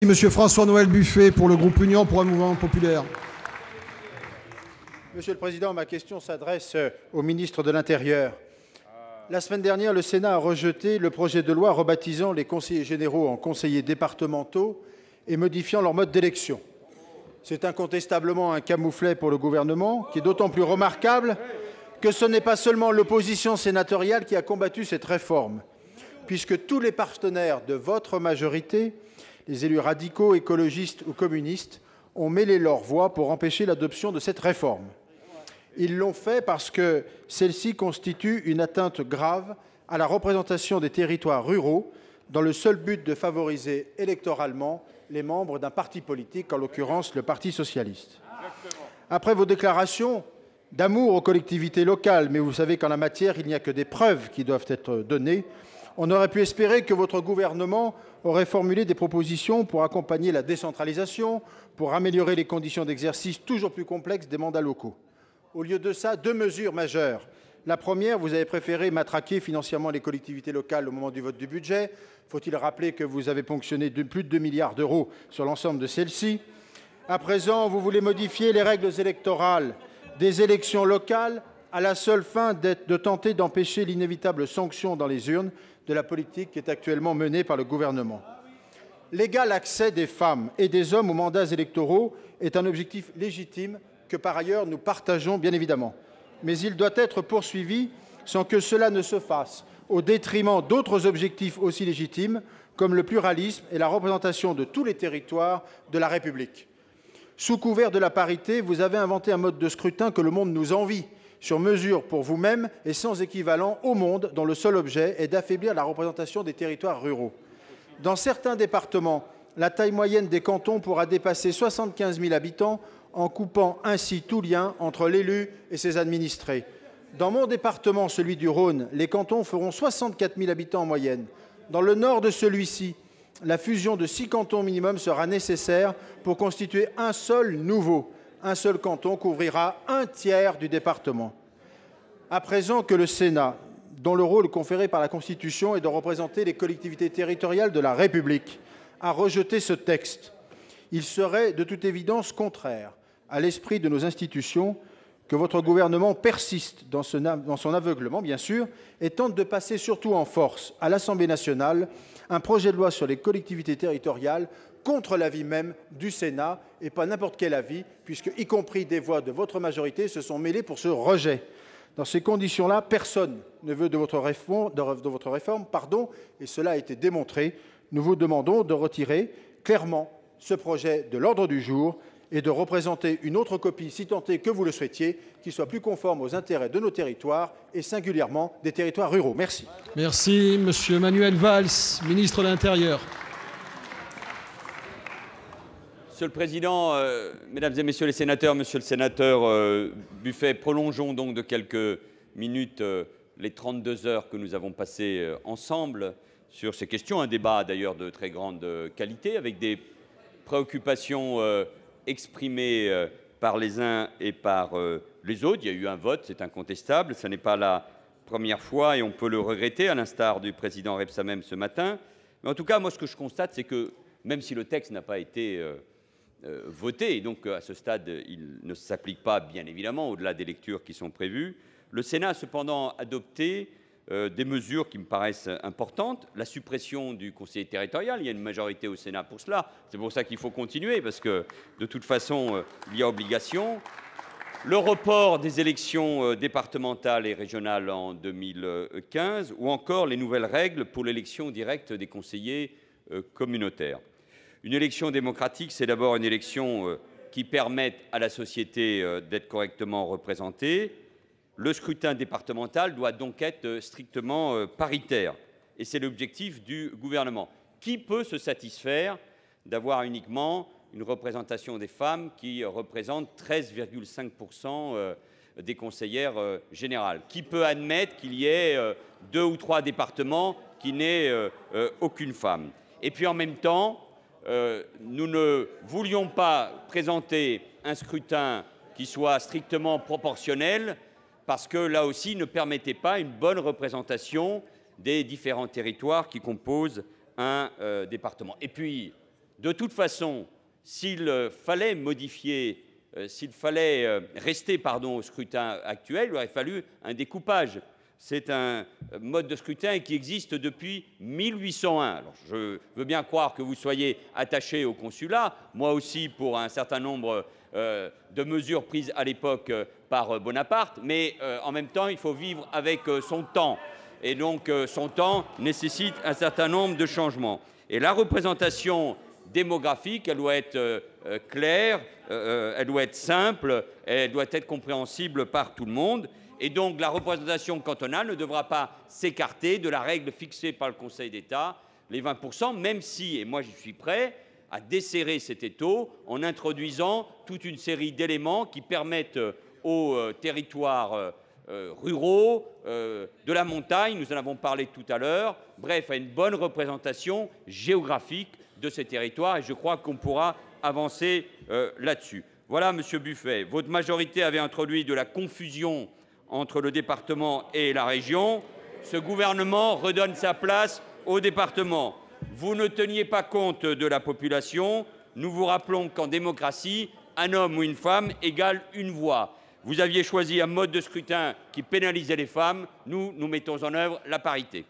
Monsieur François-Noël Buffet pour le groupe Union pour un mouvement populaire. Monsieur le Président, ma question s'adresse au ministre de l'Intérieur. La semaine dernière, le Sénat a rejeté le projet de loi rebaptisant les conseillers généraux en conseillers départementaux et modifiant leur mode d'élection. C'est incontestablement un camouflet pour le gouvernement, qui est d'autant plus remarquable que ce n'est pas seulement l'opposition sénatoriale qui a combattu cette réforme, puisque tous les partenaires de votre majorité, les élus radicaux, écologistes ou communistes, ont mêlé leur voix pour empêcher l'adoption de cette réforme. Ils l'ont fait parce que celle-ci constitue une atteinte grave à la représentation des territoires ruraux dans le seul but de favoriser électoralement les membres d'un parti politique, en l'occurrence le Parti socialiste. Après vos déclarations d'amour aux collectivités locales, mais vous savez qu'en la matière, il n'y a que des preuves qui doivent être données, on aurait pu espérer que votre gouvernement aurait formulé des propositions pour accompagner la décentralisation, pour améliorer les conditions d'exercice toujours plus complexes des mandats locaux. Au lieu de ça, deux mesures majeures. La première, vous avez préféré matraquer financièrement les collectivités locales au moment du vote du budget. Faut-il rappeler que vous avez ponctionné plus de 2 milliards d'euros sur l'ensemble de celles-ci? À présent, vous voulez modifier les règles électorales des élections locales à la seule fin de tenter d'empêcher l'inévitable sanction dans les urnes de la politique qui est actuellement menée par le gouvernement. L'égal accès des femmes et des hommes aux mandats électoraux est un objectif légitime que, par ailleurs, nous partageons bien évidemment. Mais il doit être poursuivi sans que cela ne se fasse au détriment d'autres objectifs aussi légitimes, comme le pluralisme et la représentation de tous les territoires de la République. Sous couvert de la parité, vous avez inventé un mode de scrutin que le monde nous envie, sur mesure pour vous-même et sans équivalent au monde, dont le seul objet est d'affaiblir la représentation des territoires ruraux. Dans certains départements, la taille moyenne des cantons pourra dépasser 75 000 habitants en coupant ainsi tout lien entre l'élu et ses administrés. Dans mon département, celui du Rhône, les cantons feront 64 000 habitants en moyenne. Dans le nord de celui-ci, la fusion de 6 cantons minimum sera nécessaire pour constituer un seul nouveau. Un seul canton couvrira un tiers du département. À présent que le Sénat, dont le rôle conféré par la Constitution est de représenter les collectivités territoriales de la République, a rejeté ce texte, il serait de toute évidence contraire à l'esprit de nos institutions que votre gouvernement persiste dans son aveuglement, bien sûr, et tente de passer surtout en force à l'Assemblée nationale un projet de loi sur les collectivités territoriales contre l'avis même du Sénat, et pas n'importe quel avis, puisque, y compris des voix de votre majorité, se sont mêlées pour ce rejet. Dans ces conditions-là, personne ne veut de votre réforme, et cela a été démontré. Nous vous demandons de retirer clairement ce projet de l'ordre du jour et de représenter une autre copie, si tant est que vous le souhaitiez, qui soit plus conforme aux intérêts de nos territoires et singulièrement des territoires ruraux. Merci. Merci, Monsieur Manuel Valls, ministre de l'Intérieur. Monsieur le Président, Mesdames et Messieurs les sénateurs, Monsieur le sénateur Buffet, prolongeons donc de quelques minutes les 32 heures que nous avons passées ensemble sur ces questions. Un débat d'ailleurs de très grande qualité, avec des préoccupations exprimées par les uns et par les autres. Il y a eu un vote, c'est incontestable. Ce n'est pas la première fois et on peut le regretter, à l'instar du président Rebsamen ce matin. Mais en tout cas, moi, ce que je constate, c'est que même si le texte n'a pas été voté, et donc à ce stade, il ne s'applique pas, bien évidemment, au-delà des lectures qui sont prévues, le Sénat a cependant adopté des mesures qui me paraissent importantes. La suppression du conseiller territorial, il y a une majorité au Sénat pour cela. C'est pour ça qu'il faut continuer, parce que de toute façon, il y a obligation. Le report des élections départementales et régionales en 2015, ou encore les nouvelles règles pour l'élection directe des conseillers communautaires. Une élection démocratique, c'est d'abord une élection qui permette à la société d'être correctement représentée. Le scrutin départemental doit donc être strictement paritaire. Et c'est l'objectif du gouvernement. Qui peut se satisfaire d'avoir uniquement une représentation des femmes qui représente 13,5% des conseillères générales? Qui peut admettre qu'il y ait 2 ou 3 départements qui n'aient aucune femme? Et puis en même temps, nous ne voulions pas présenter un scrutin qui soit strictement proportionnel, parce que là aussi ne permettait pas une bonne représentation des différents territoires qui composent un département. Et puis, De toute façon, s'il fallait modifier, s'il fallait rester au scrutin actuel, il aurait fallu un découpage. C'est un mode de scrutin qui existe depuis 1801. Alors, je veux bien croire que vous soyez attaché au consulat, moi aussi pour un certain nombre de mesures prises à l'époque par Bonaparte, mais en même temps, il faut vivre avec son temps. Et donc, son temps nécessite un certain nombre de changements. Et la représentation démographique, elle doit être claire, elle doit être simple, elle doit être compréhensible par tout le monde. Et donc la représentation cantonale ne devra pas s'écarter de la règle fixée par le Conseil d'État, les 20%, même si, et moi j'y suis prêt, à desserrer cet étau en introduisant toute une série d'éléments qui permettent aux territoires ruraux, de la montagne, nous en avons parlé tout à l'heure, bref, à une bonne représentation géographique de ces territoires, et je crois qu'on pourra avancer là-dessus. Voilà, Monsieur Buffet, votre majorité avait introduit de la confusion entre le département et la région. Ce gouvernement redonne sa place au département. Vous ne teniez pas compte de la population. Nous vous rappelons qu'en démocratie, un homme ou une femme égale une voix. Vous aviez choisi un mode de scrutin qui pénalisait les femmes. Nous mettons en œuvre la parité.